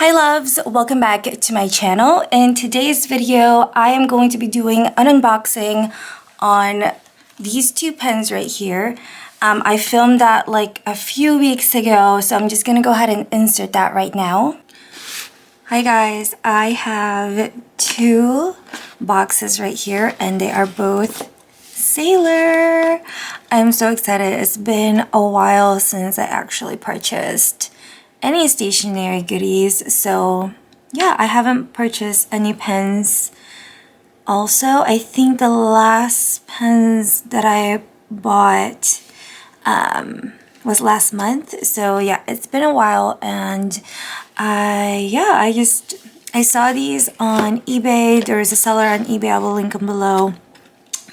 Hi loves, welcome back to my channel. In today's video, I am going to be doing an unboxing on these two pens right here. I filmed that like a few weeks ago, so I'm just gonna go ahead and insert that right now. Hi guys, I have two boxes right here and they are both Sailor. I'm so excited. It's been a while since I actually purchased any stationery goodies, so yeah, I haven't purchased any pens. Also, I think the last pens that I bought was last month, so yeah, it's been a while. And I saw these on eBay. There's a seller on eBay, I will link them below,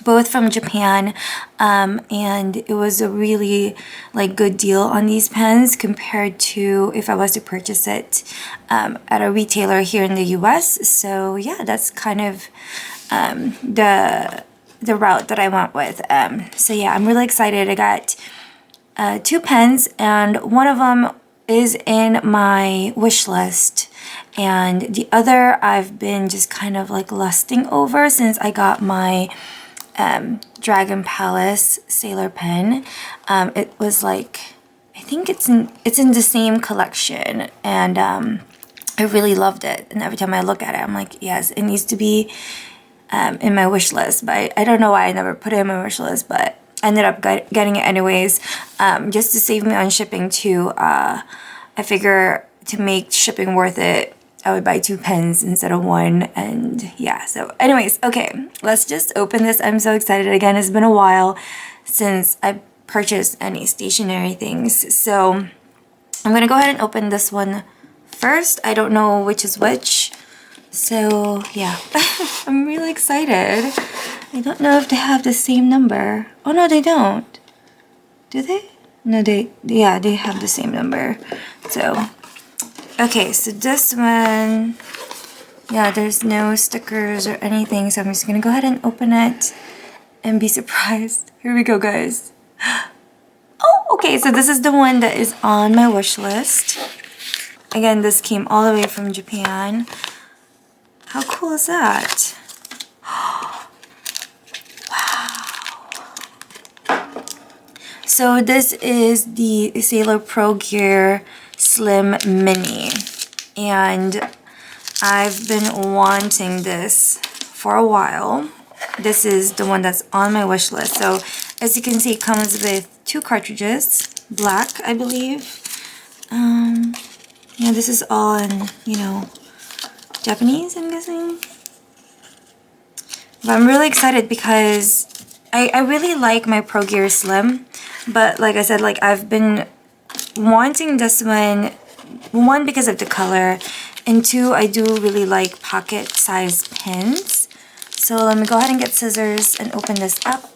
both from Japan, and it was a really like good deal on these pens compared to if I was to purchase it at a retailer here in the US. So yeah, that's kind of the route that I went with. So yeah, I'm really excited. I got two pens and one of them is in my wish list, and the other I've been just kind of like lusting over since I got my Dragon Palace Sailor pen. It was like, I think it's in the same collection, and I really loved it. And every time I look at it, I'm like, yes, it needs to be in my wish list. But I don't know why I never put it in my wish list, but I ended up getting it anyways, just to save me on shipping too. I figure to make shipping worth it, I would buy two pens instead of one. And yeah, so anyways, okay, let's just open this. I'm so excited. Again, it's been a while since I purchased any stationery things, so I'm gonna go ahead and open this one first. I don't know which is which, so yeah. I'm really excited. I don't know if they have the same number. Oh no, they don't. Do they? No, they have the same number. So okay, so this one, yeah, there's no stickers or anything, so I'm just gonna go ahead and open it and be surprised. Here we go, guys. Oh, okay, so this is the one that is on my wish list. Again, this came all the way from Japan. How cool is that? Wow. So this is the Sailor Pro Gear Slim Mini, and I've been wanting this for a while. This is the one that's on my wish list. So as you can see, it comes with two cartridges, black, I believe. Yeah, this is all in, you know, Japanese, I'm guessing. But I'm really excited because I really like my Pro Gear Slim, but like I said, like I've been wanting this one because of the color, and two, I do really like pocket size pens. So let me go ahead and get scissors and open this up.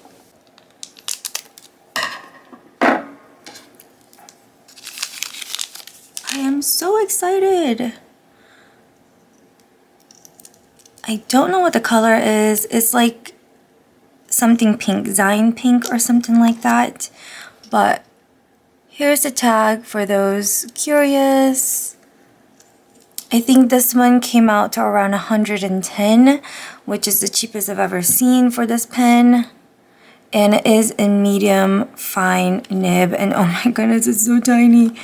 I am so excited. I don't know what the color is. It's like something pink, Zyne pink or something like that. But here's the tag for those curious. I think this one came out to around 110, which is the cheapest I've ever seen for this pen. And it is in medium fine nib. And oh my goodness, it's so tiny.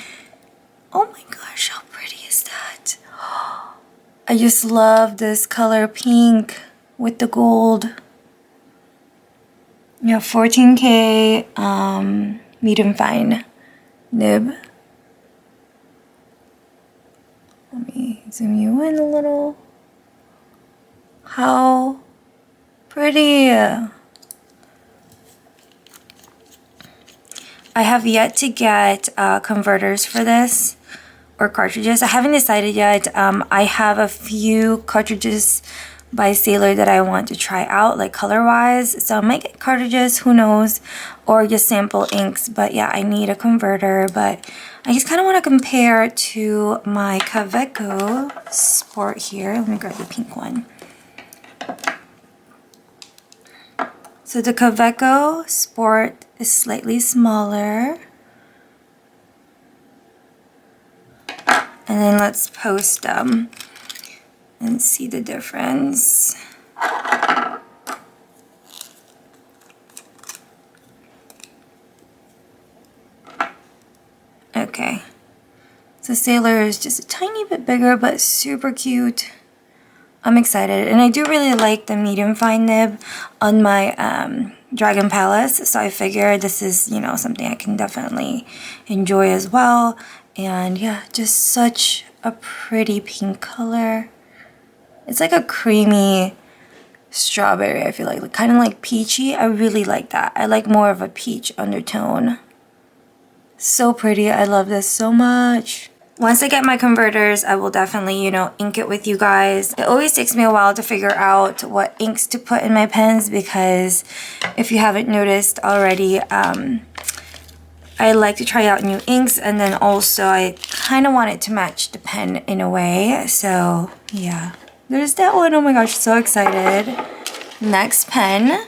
Oh my gosh, how pretty is that? I just love this color pink with the gold. Yeah, 14K medium fine nib. Let me zoom you in a little. How pretty. I have yet to get converters for this, or cartridges. I haven't decided yet. I have a few cartridges by Sailor that I want to try out, like color wise, so I might get cartridges, who knows, or just sample inks. But yeah, I need a converter. But I just kind of want to compare to my Kaweco Sport here. Let me grab the pink one. So the Kaweco Sport is slightly smaller, And then let's post them and see the difference. Okay. So Sailor is just a tiny bit bigger, but super cute. I'm excited. And I do really like the medium fine nib on my Dragon Palace. So I figured this is, you know, something I can definitely enjoy as well. And yeah, just such a pretty pink color. It's like a creamy strawberry, I feel like kind of like peachy. I really like that. I like more of a peach undertone. So pretty. I love this so much. Once I get my converters, I will definitely, you know, ink it with you guys. It always takes me a while to figure out what inks to put in my pens because if you haven't noticed already, I like to try out new inks, and then also I kind of want it to match the pen in a way. So yeah, there's that one. Oh my gosh, so excited. Next pen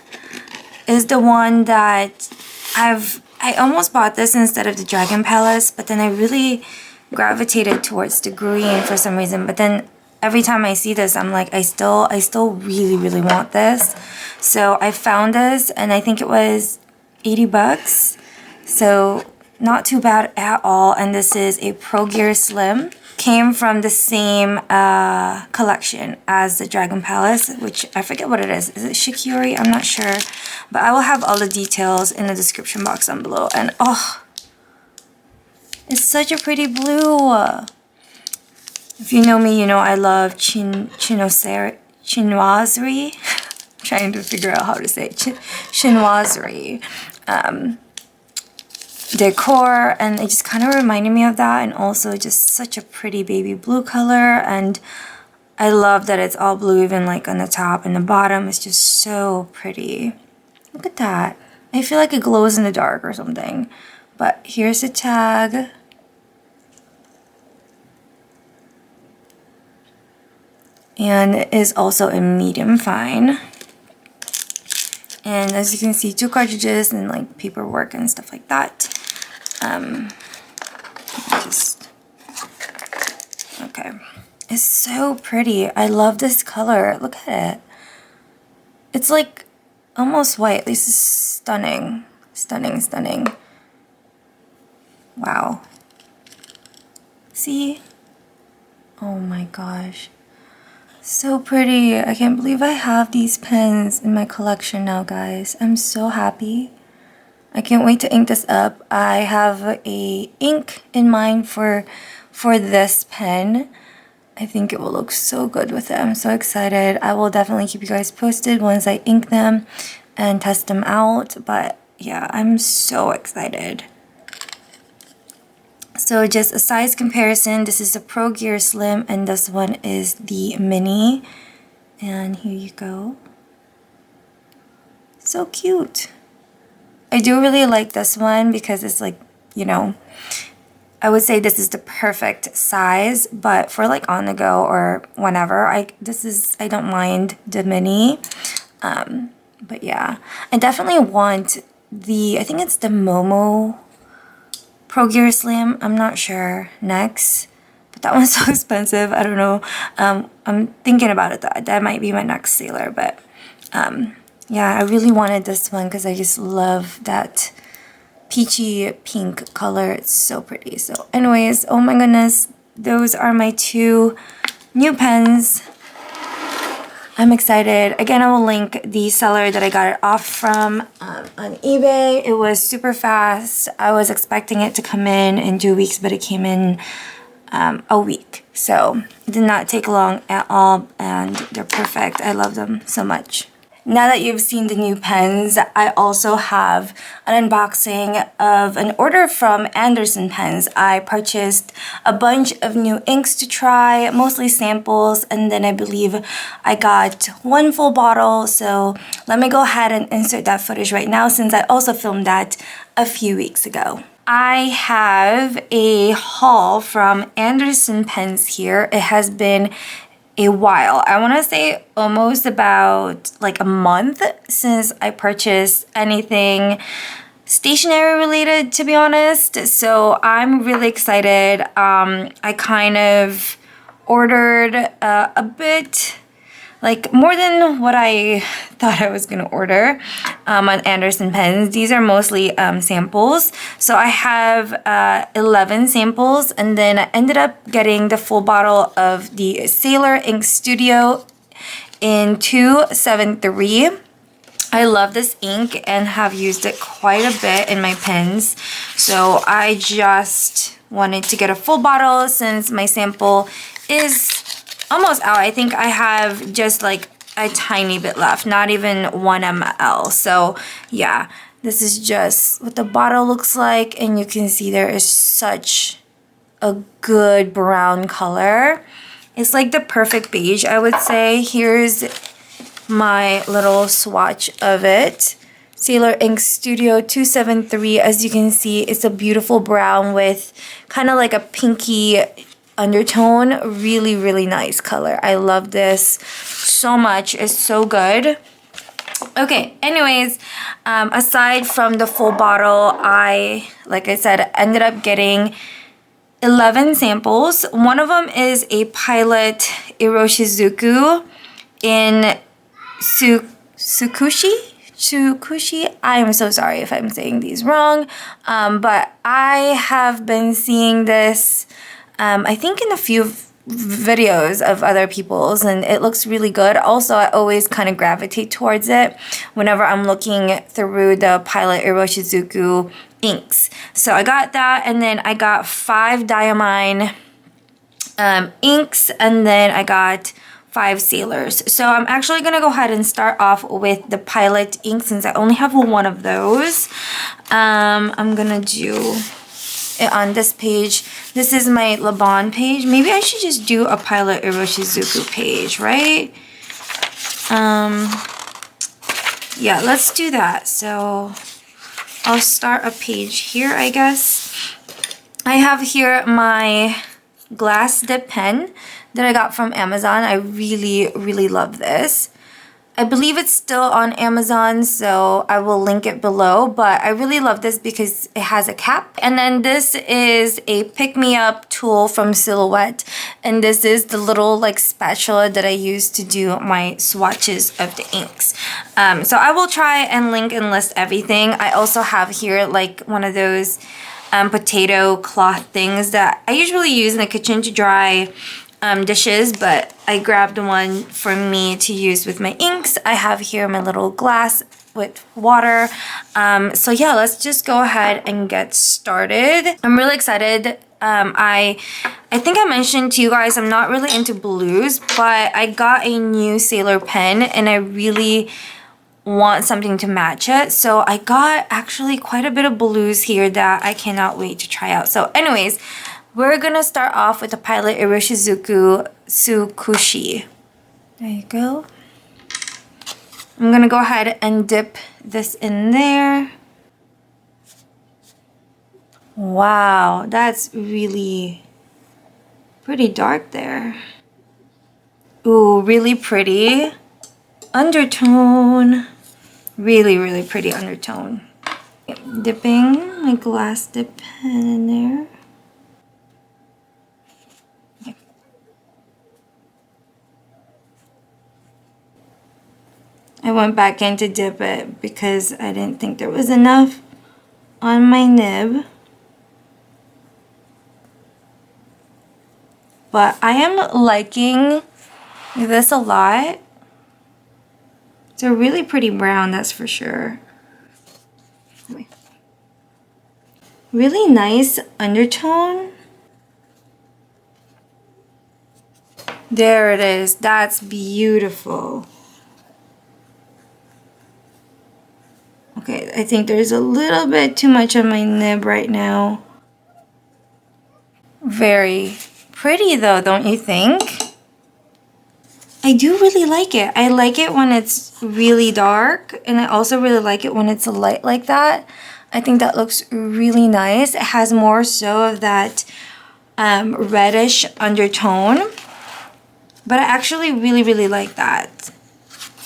is the one that I almost bought this instead of the Dragon Palace, but then I really gravitated towards the green for some reason. But then every time I see this, I'm like, I still really want this. So I found this, and I think it was 80 bucks. So not too bad at all. And this is a Pro Gear Slim. Came from the same collection as the Dragon Palace, which I forget what it is. Is it Shikiori? I'm not sure. But I will have all the details in the description box down below. And oh, it's such a pretty blue. If you know me, you know I love chinoiserie. I'm trying to figure out how to say it. Chinoiserie. Decor, and it just kind of reminded me of that, and also just such a pretty baby blue color. And I love that it's all blue, even like on the top and the bottom. It's just so pretty. Look at that. I feel like it glows in the dark or something. But here's the tag. And it is also a medium fine. And as you can see, 2 cartridges and like paperwork and stuff like that. Okay. It's so pretty. I love this color. Look at it. It's like almost white. This is stunning. Stunning. Wow. See? Oh my gosh. So pretty. I can't believe I have these pens in my collection now, guys. I'm so happy. I can't wait to ink this up. I have a ink in mind for this pen. I think it will look so good with it. I'm so excited. I will definitely keep you guys posted once I ink them and test them out. But yeah, I'm so excited. So just a size comparison, this is the Pro Gear Slim and this one is the Mini. And here you go. So cute. I do really like this one because it's like, you know, I would say this is the perfect size, but for like on the go or whenever, I don't mind the Mini. But yeah, I definitely want I think it's the Momo Pro Gear Slim, I'm not sure, next. But that one's so expensive, I don't know. I'm thinking about it, that might be my next Sailor, but yeah, I really wanted this one because I just love that peachy pink color. It's so pretty. So anyways, oh my goodness, those are my 2 new pens. I'm excited. Again, I will link the seller that I got it off from on eBay. It was super fast. I was expecting it to come in 2 weeks, but it came in a week. So it did not take long at all, and they're perfect. I love them so much. Now that you've seen the new pens, I also have an unboxing of an order from Anderson Pens. I purchased a bunch of new inks to try, mostly samples, and then I believe I got 1 full bottle. So let me go ahead and insert that footage right now since I also filmed that a few weeks ago. I have a haul from Anderson Pens here. It has been a while. I want to say almost about like a month since I purchased anything stationery related, to be honest. So I'm really excited. I kind of ordered a bit, like more than what I thought I was gonna order on Anderson pens. These are mostly samples. So I have 11 samples, and then I ended up getting the full bottle of the Sailor Ink Studio in 273. I love this ink and have used it quite a bit in my pens. So I just wanted to get a full bottle since my sample is almost out. I think I have just like a tiny bit left, not even 1 ml. So yeah, this is just what the bottle looks like, and you can see there is such a good brown color. It's like the perfect beige, I would say. Here's my little swatch of it. Sailor Ink Studio 273. As you can see, it's a beautiful brown with kind of like a pinky undertone. Really, really nice color. I love this so much. It's so good. Okay, anyways, aside from the full bottle, like I said, ended up getting 11 samples. One of them is a Pilot Iroshizuku in Tsukushi. I am so sorry if I'm saying these wrong, but I have been seeing this I think in a few videos of other people's, and it looks really good. Also, I always kind of gravitate towards it whenever I'm looking through the Pilot Iroshizuku inks. So I got that, and then I got 5 Diamine inks, and then I got 5 Sailors. So I'm actually gonna go ahead and start off with the Pilot ink since I only have one of those. I'm gonna do it on this page. This is my Laban page. Maybe I should just do a Pilot Iroshizuku page, right? Yeah, let's do that. So I'll start a page here, I guess. I have here my glass dip pen that I got from Amazon. I really, really love this. I believe it's still on Amazon, so I will link it below, but I really love this because it has a cap. And then this is a pick-me-up tool from Silhouette, and this is the little like spatula that I use to do my swatches of the inks. So I will try and link and list everything. I also have here like one of those potato cloth things that I usually use in the kitchen to dry dishes, but I grabbed one for me to use with my inks. I have here my little glass with water. So yeah, let's just go ahead and get started. I'm really excited. I think I mentioned to you guys I'm not really into blues, but I got a new Sailor pen and I really want something to match it. So I got actually quite a bit of blues here that I cannot wait to try out. So anyways, we're gonna start off with the Pilot Iroshizuku Tsukushi. There you go. I'm gonna go ahead and dip this in there. Wow, that's really pretty dark there. Ooh, really pretty undertone. Really, really pretty undertone. Dipping my glass dip pen in there. I went back in to dip it because I didn't think there was enough on my nib. But I am liking this a lot. It's a really pretty brown, that's for sure. Really nice undertone. There it is. That's beautiful. Okay, I think there's a little bit too much on my nib right now. Very pretty though, don't you think? I do really like it. I like it when it's really dark, and I also really like it when it's light like that. I think that looks really nice. It has more so of that reddish undertone, but I actually really, really like that.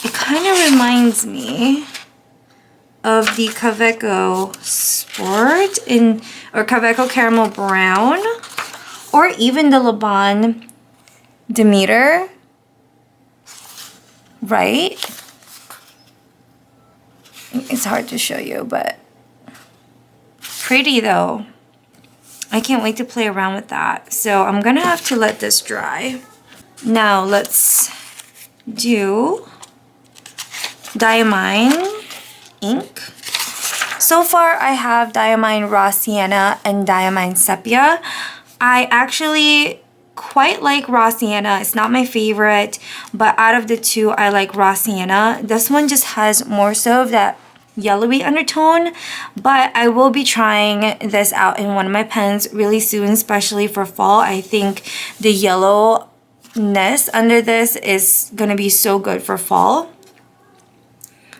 It kind of reminds me of the Kaweco Sport or Kaweco Caramel Brown, or even the Laban Demeter, right? It's hard to show you, but pretty though. I can't wait to play around with that. So I'm gonna have to let this dry. Now let's do Diamine ink. So far I have Diamine Raw Sienna and Diamine Sepia. I actually quite like Raw Sienna. It's not my favorite, but out of the two, I like Raw Sienna. This one just has more so of that yellowy undertone, but I will be trying this out in one of my pens really soon, especially for fall. I think the yellowness under this is gonna be so good for fall.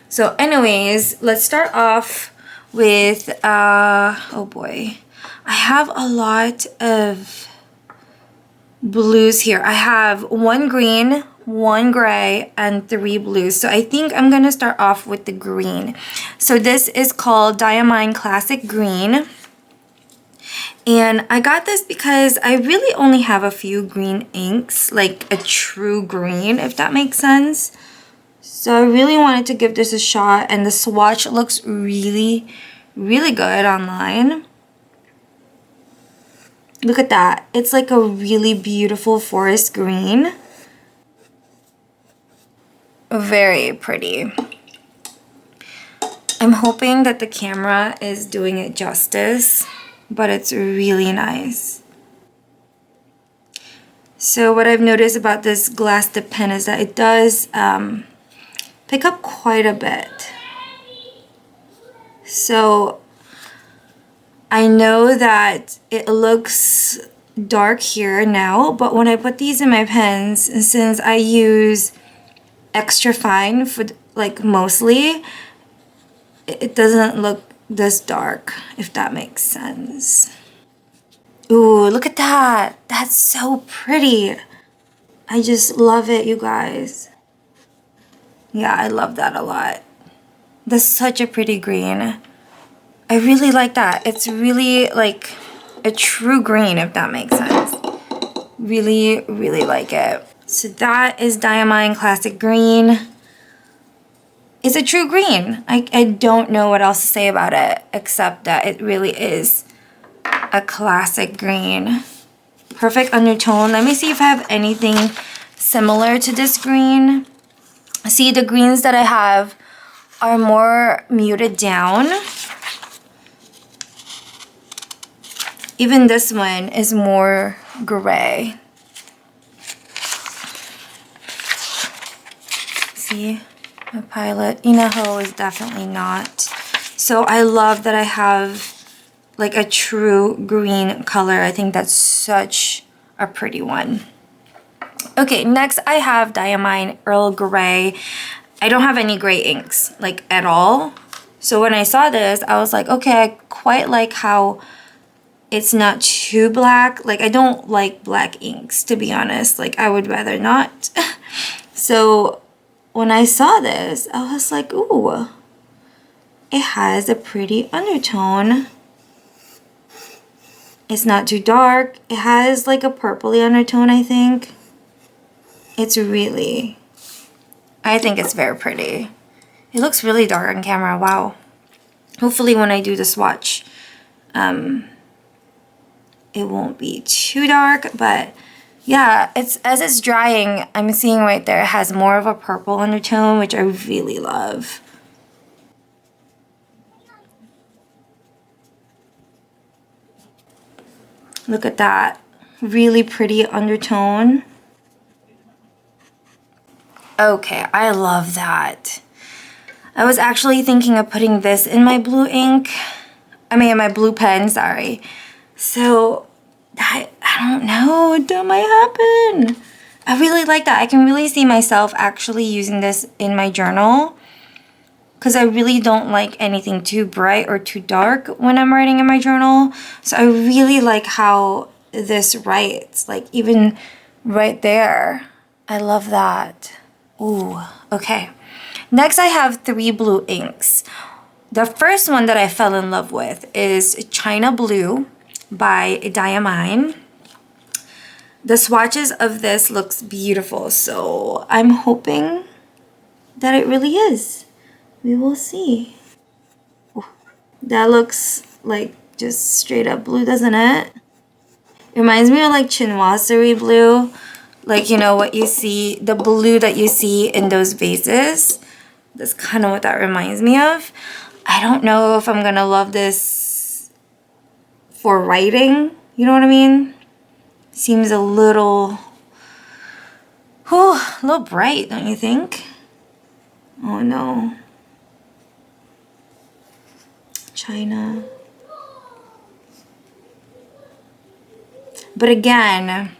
So anyways, let's start off with, oh boy, I have a lot of blues here. I have 1 green, 1 gray, and 3 blues. So I think I'm gonna start off with the green. So this is called Diamine Classic Green. And I got this because I really only have a few green inks, like a true green, if that makes sense. So I really wanted to give this a shot, and the swatch looks really, really good online. Look at that. It's like a really beautiful forest green. Very pretty. I'm hoping that the camera is doing it justice, but it's really nice. So what I've noticed about this glass tip pen is that it does pick up quite a bit. So I know that it looks dark here now, but when I put these in my pens, since I use extra fine for like mostly, it doesn't look this dark, if that makes sense. Ooh, look at that. That's so pretty. I just love it, you guys. Yeah, I love that a lot. That's such a pretty green. I really like that. It's really like a true green, if that makes sense. Really, really like it. So that is Diamine Classic Green. It's a true green. I don't know what else to say about it, except that it really is a classic green. Perfect undertone. Let me see if I have anything similar to this green. See, the greens that I have are more muted down. Even this one is more gray. See, my pilot. Inaho is definitely not. So I love that I have like a true green color. I think that's such a pretty one. Okay, next I have Diamine Earl Grey. I don't have any gray inks, like at all. So when I saw this, I was like, okay, I quite like how it's not too black. Like, I don't like black inks, to be honest. Like, I would rather not. So when I saw this, I was like, ooh, it has a pretty undertone. It's not too dark. It has like a purpley undertone, I think. It's really, I think it's very pretty. It looks really dark on camera, wow. Hopefully when I do the swatch, it won't be too dark, but yeah, as it's drying, I'm seeing right there, it has more of a purple undertone, which I really love. Look at that, really pretty undertone. Okay, I love that. I was actually thinking of putting this in my blue ink. I mean, in my blue pen, sorry. So, I don't know, that might happen. I really like that. I can really see myself actually using this in my journal, because I really don't like anything too bright or too dark when I'm writing in my journal. So I really like how this writes, like even right there. I love that. Ooh, okay. Next I have 3 blue inks. The first one that I fell in love with is China Blue by Diamine. The swatches of this looks beautiful, so I'm hoping that it really is. We will see. Ooh, that looks like just straight up blue, doesn't it? It reminds me of like chinoiserie blue. Like, you know, what you see, the blue that you see in those vases. That's kind of what that reminds me of. I don't know if I'm gonna love this for writing. You know what I mean? Seems a little bright, don't you think? Oh no. China. But again,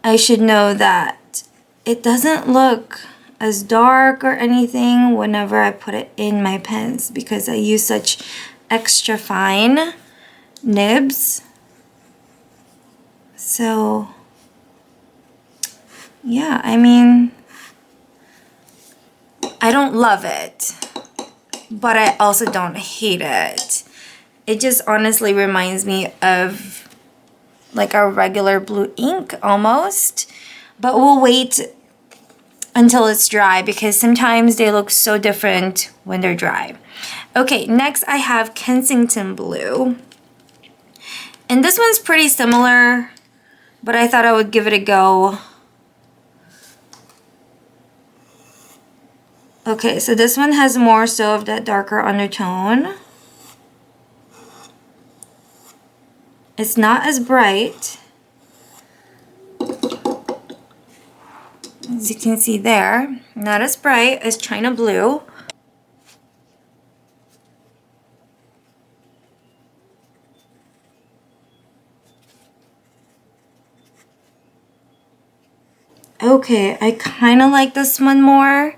I should know that it doesn't look as dark or anything whenever I put it in my pens because I use such extra fine nibs. So yeah, I mean, I don't love it, but I also don't hate it. It just honestly reminds me of like a regular blue ink almost, but we'll wait until it's dry because sometimes they look so different when they're dry. Okay, next I have Kensington Blue. And this one's pretty similar, but I thought I would give it a go. Okay, so this one has more so of that darker undertone. It's not as bright. As you can see there, not as bright as China Blue. Okay, I kind of like this one more.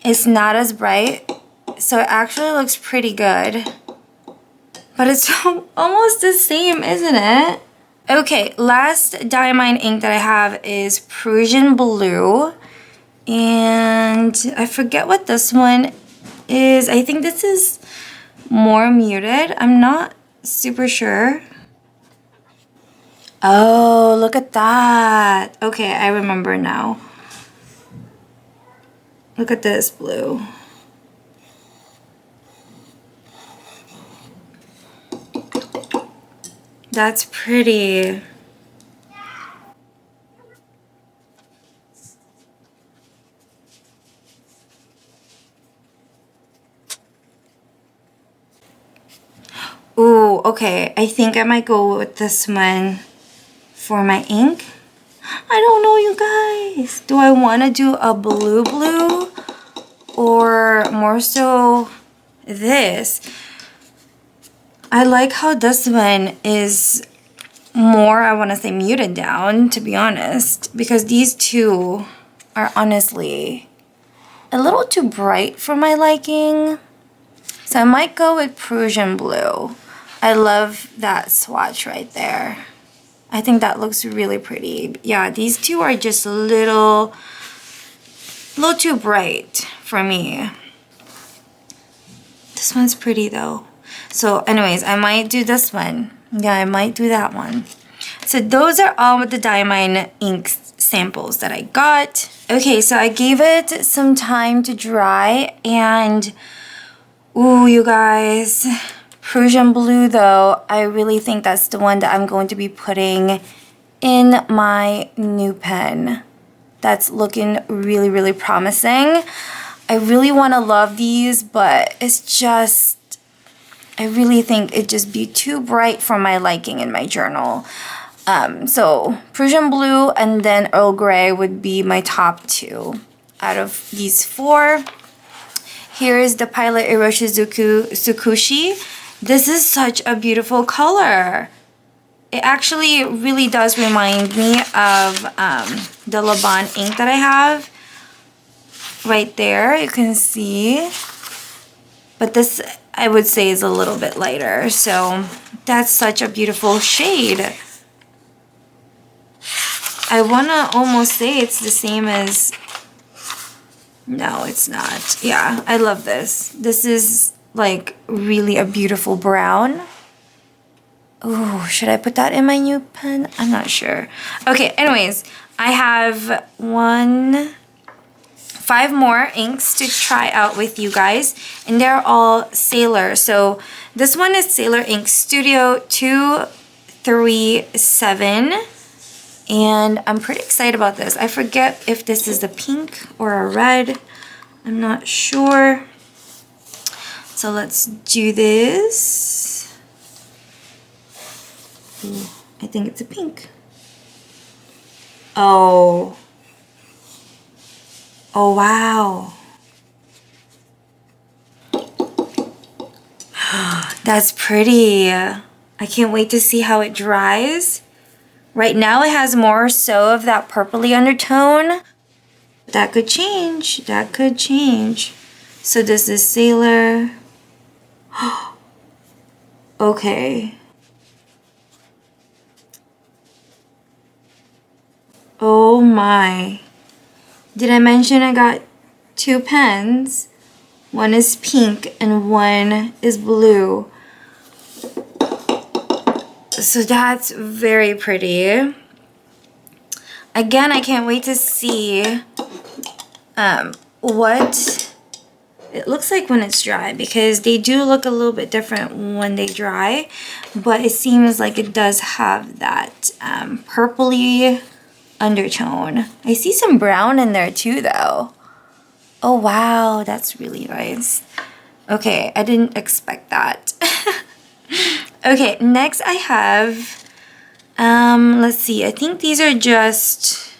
It's not as bright, so it actually looks pretty good. But it's almost the same, isn't it? Okay, last Diamine ink that I have is Prussian Blue. And I forget what this one is. I think this is more muted. I'm not super sure. Oh, look at that. Okay, I remember now. Look at this blue. That's pretty. Ooh, okay. I think I might go with this one for my ink. I don't know, you guys. Do I want to do a blue or more so this? I like how this one is more, I want to say, muted down, to be honest, because these two are honestly a little too bright for my liking. So I might go with Prussian Blue. I love that swatch right there. I think that looks really pretty. Yeah, these two are just a little too bright for me. This one's pretty though. So anyways, I might do this one. Yeah, I might do that one. So those are all the Diamine ink samples that I got. Okay, so I gave it some time to dry and ooh, you guys, Prussian Blue though, I really think that's the one that I'm going to be putting in my new pen. That's looking really, really promising. I really want to love these, but it's just, I really think it'd just be too bright for my liking in my journal. So Prussian Blue and then Earl Grey would be my top two out of these four. Here is the Pilot Iroshizuku Tsukushi. This is such a beautiful color. It actually really does remind me of the Laban ink that I have. Right there, you can see. But this, I would say, is a little bit lighter. So that's such a beautiful shade. I want to almost say it's the same as No, it's not. Yeah, I love this. This is like really a beautiful brown. Oh, should I put that in my new pen? I'm not sure. Okay, anyways, I have 5 more inks to try out with you guys, and they're all Sailor. So this one is Sailor Ink Studio 237, and I'm pretty excited about this. I forget if this is a pink or a red. I'm not sure. So let's do this. Ooh, I think it's a pink. Oh. Oh, wow. That's pretty. I can't wait to see how it dries. Right now it has more so of that purpley undertone. That could change. That could change. So this is Sailor. Okay. Oh my. Did I mention I got 2 pens? One is pink and one is blue. So that's very pretty. Again, I can't wait to see what it looks like when it's dry, because they do look a little bit different when they dry, but it seems like it does have that purpley undertone. I see some brown in there too though. Oh wow, that's really nice. Okay, I didn't expect that. Okay, next I have, let's see, I think these are just,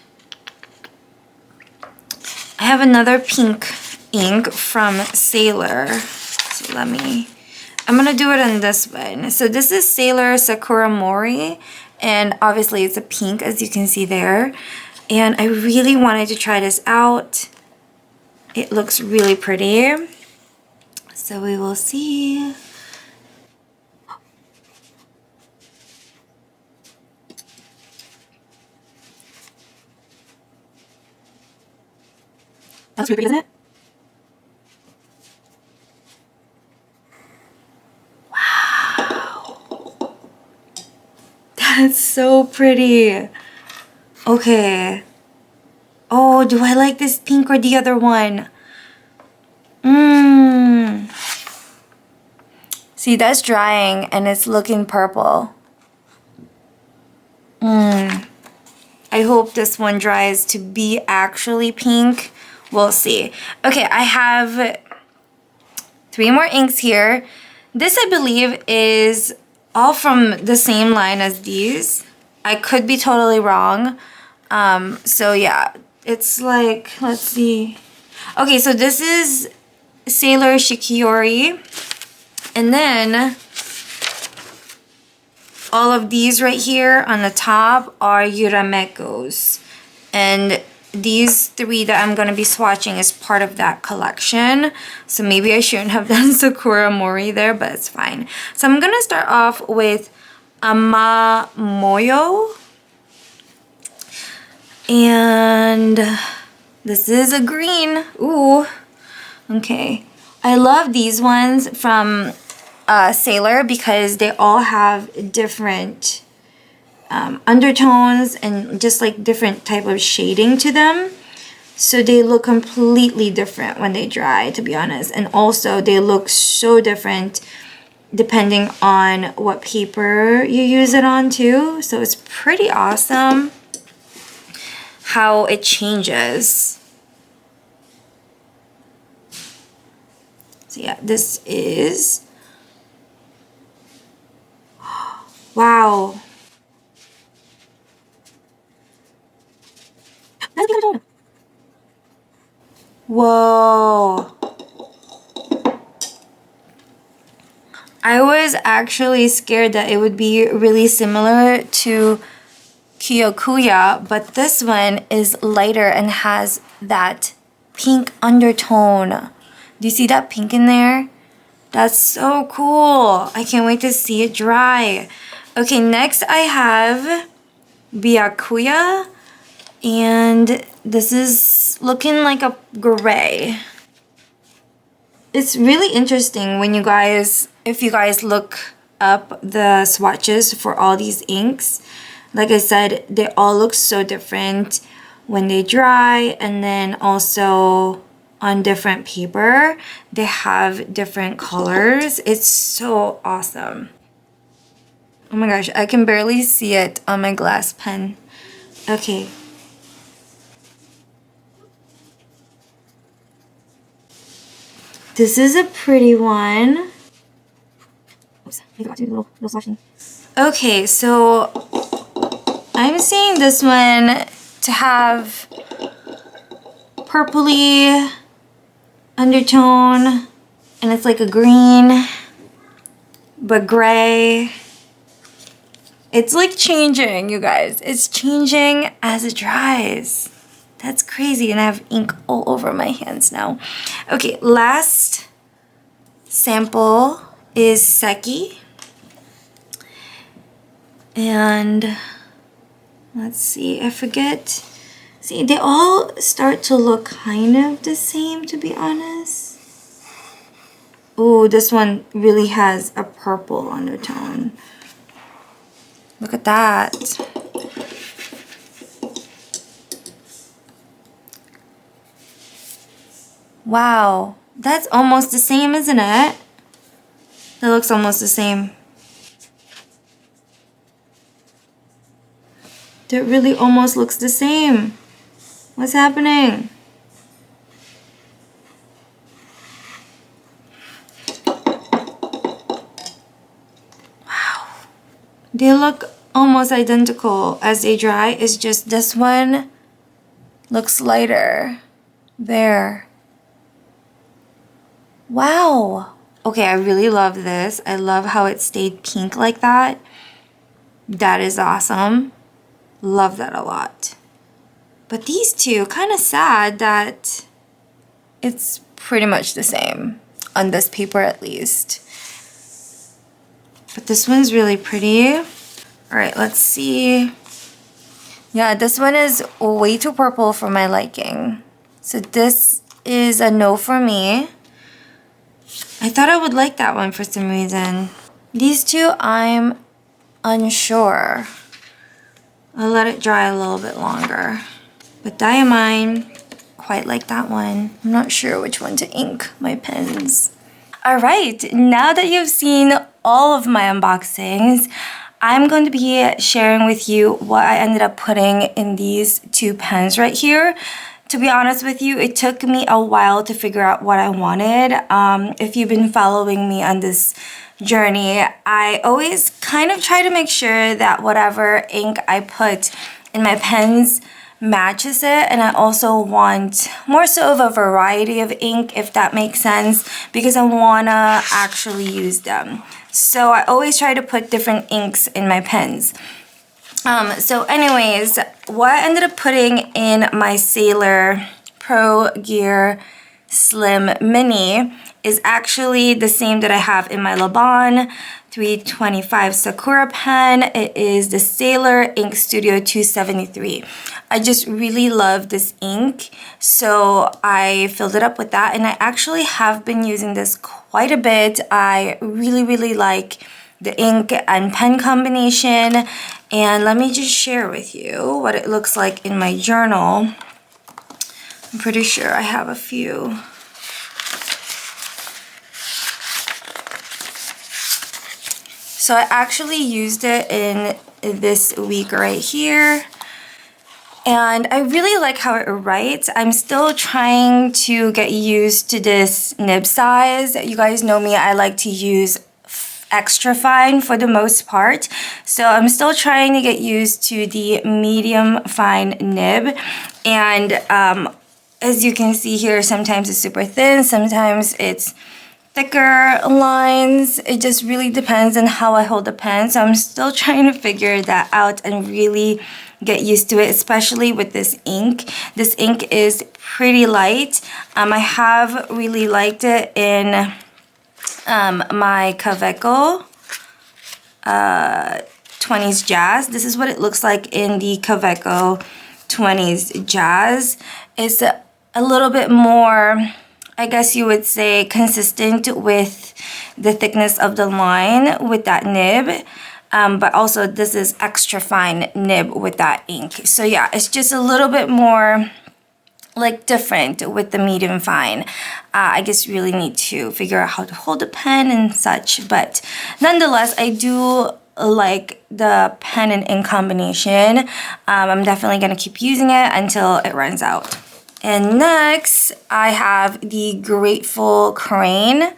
I have another pink ink from Sailor. So I'm gonna do it on this one. So this is Sailor Sakura-Mori, and obviously it's a pink as you can see there. And I really wanted to try this out. It looks really pretty. So we will see. That's really pretty, isn't it? Wow. That's so pretty. Okay. Oh, do I like this pink or the other one? See, that's drying and it's looking purple. I hope this one dries to be actually pink. We'll see. Okay, I have 3 more inks here. This, I believe, is all from the same line as these. I could be totally wrong. So yeah, it's like, let's see. Okay, so this is Sailor Shikiori. And then all of these right here on the top are Yuramekus. And these 3 that I'm going to be swatching is part of that collection. So maybe I shouldn't have done Sakura-Mori there, but it's fine. So I'm going to start off with Amamoyoi. And this is a green. Ooh. Okay. I love these ones from Sailor because they all have different undertones and just like different type of shading to them. So they look completely different when they dry, to be honest. And also they look so different depending on what paper you use it on too. So it's pretty awesome how it changes. So yeah, this is, wow. Whoa. I was actually scared that it would be really similar to Byakuya, but this one is lighter and has that pink undertone. Do you see that pink in there? That's so cool. I can't wait to see it dry. Okay, next I have Byakuya, and this is it's looking like a gray. It's really interesting when you guys, if you guys look up the swatches for all these inks. Like I said, they all look so different when they dry, and then also on different paper, they have different colors. It's so awesome. Oh my gosh, I can barely see it on my glass pen. Okay. This is a pretty one. Oops, I forgot to do a little swatching. Okay, so I'm seeing this one to have purpley undertone, and it's like a green but gray. It's like changing, you guys. It's changing as it dries. That's crazy, and I have ink all over my hands now. Okay, last sample is Seki. And let's see, I forget. See, they all start to look kind of the same, to be honest. Oh, this one really has a purple undertone. Look at that. Wow, that's almost the same, isn't it? That looks almost the same. That really almost looks the same. What's happening? Wow. They look almost identical as they dry. It's just this one looks lighter. There. Wow. Okay, I really love this. I love how it stayed pink like that. That is awesome. Love that a lot. But these two, kind of sad that it's pretty much the same on this paper at least. But this one's really pretty. All right, let's see. Yeah, this one is way too purple for my liking. So this is a no for me. I thought I would like that one for some reason. These two, I'm unsure. I'll let it dry a little bit longer. But Diamine, quite like that one. I'm not sure which one to ink my pens. All right, now that you've seen all of my unboxings, I'm going to be sharing with you what I ended up putting in these two pens right here. To be honest with you, it took me a while to figure out what I wanted. If you've been following me on this journey, I always kind of try to make sure that whatever ink I put in my pens matches it, and I also want more so of a variety of ink, if that makes sense, because I want to actually use them. So I always try to put different inks in my pens. So anyways, what I ended up putting in my Sailor Pro Gear Slim Mini is actually the same that I have in my Laban 325 Sakura pen. It is the Sailor Ink Studio 273. I just really love this ink, so I filled it up with that, and I actually have been using this quite a bit. I really like the ink and pen combination, and let me just share with you what it looks like in my journal. I'm pretty sure I have a few. So I actually used it in this week right here, and I really like how it writes. I'm still trying to get used to this nib size. You guys know me, I like to use extra fine for the most part, so I'm still trying to get used to the medium fine nib. And as you can see here, sometimes it's super thin, sometimes it's thicker lines. It just really depends on how I hold the pen, so I'm still trying to figure that out and really get used to it, especially with this ink. This ink is pretty light. I have really liked it in my Kaweco 20s Jazz. This is what it looks like in the Kaweco 20s jazz. It's a little bit more, I guess you would say, consistent with the thickness of the line with that nib. But also this is extra fine nib with that ink. So yeah, it's just a little bit more like different with the medium fine. I just really need to figure out how to hold the pen and such. But nonetheless, I do like the pen and ink combination. I'm definitely gonna keep using it until it runs out. And next, I have the Grateful Crane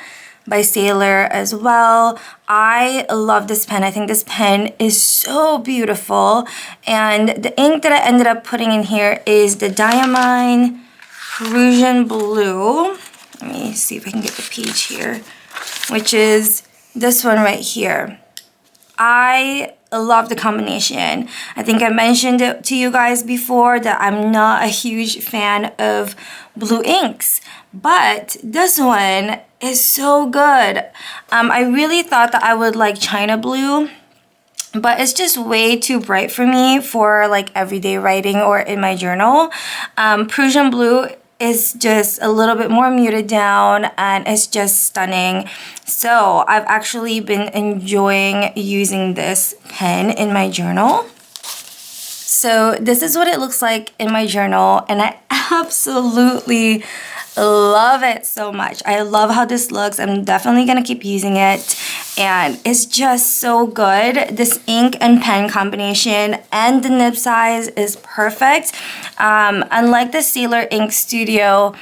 by Sailor as well. I love this pen. I think this pen is so beautiful. And the ink that I ended up putting in here is the Diamine Prussian Blue. Let me see if I can get the page here, which is this one right here. I love the combination. I think I mentioned it to you guys before that I'm not a huge fan of blue inks, but this one is so good. I really thought that I would like China Blue, but it's just way too bright for me for like everyday writing or in my journal. Prussian Blue is just a little bit more muted down and it's just stunning. So I've actually been enjoying using this pen in my journal. So this is what it looks like in my journal, and I absolutely love it so much. I love how this looks. I'm definitely gonna keep using it, and it's just so good. This ink and pen combination and the nib size is perfect. Unlike the Sailor Ink Studio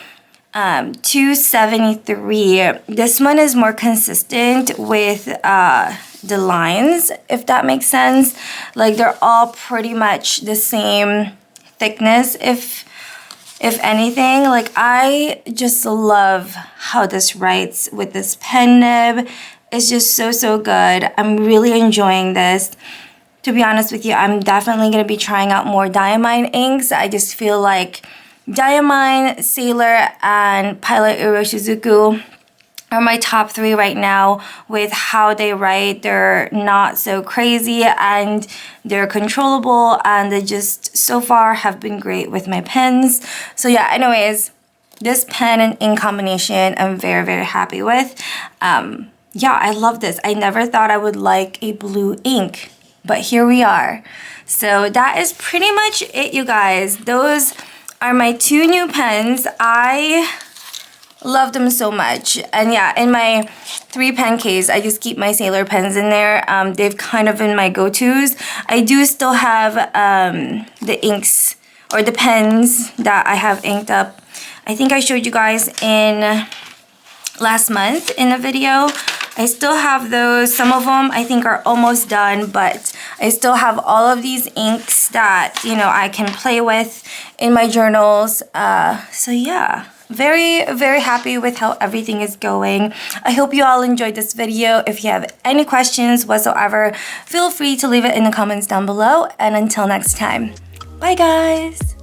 273, this one is more consistent with the lines, if that makes sense. Like they're all pretty much the same thickness, if anything. Like I just love how this writes with this pen nib. It's just so good. I'm really enjoying this. To be honest with you, I'm definitely going to be trying out more Diamine inks. I just feel like Diamine, Sailor, and Pilot Iroshizuku are my top 3 right now with how they write. They're not so crazy and they're controllable, and they just so far have been great with my pens. So yeah, anyways, this pen and ink combination I'm very happy with. Yeah, I love this. I never thought I would like a blue ink, but here we are. So that is pretty much it, you guys. Those are my 2 new pens. I love them so much. And yeah, in my 3 pen case, I just keep my Sailor pens in there. They've kind of been my go-tos. I do still have the inks or the pens that I have inked up. I think I showed you guys in last month in a video. I still have those. Some of them I think are almost done, but I still have all of these inks that, you know, I can play with in my journals. So yeah, very happy with how everything is going. I hope you all enjoyed this video. If you have any questions whatsoever, feel free to leave it in the comments down below. And until next time, bye guys.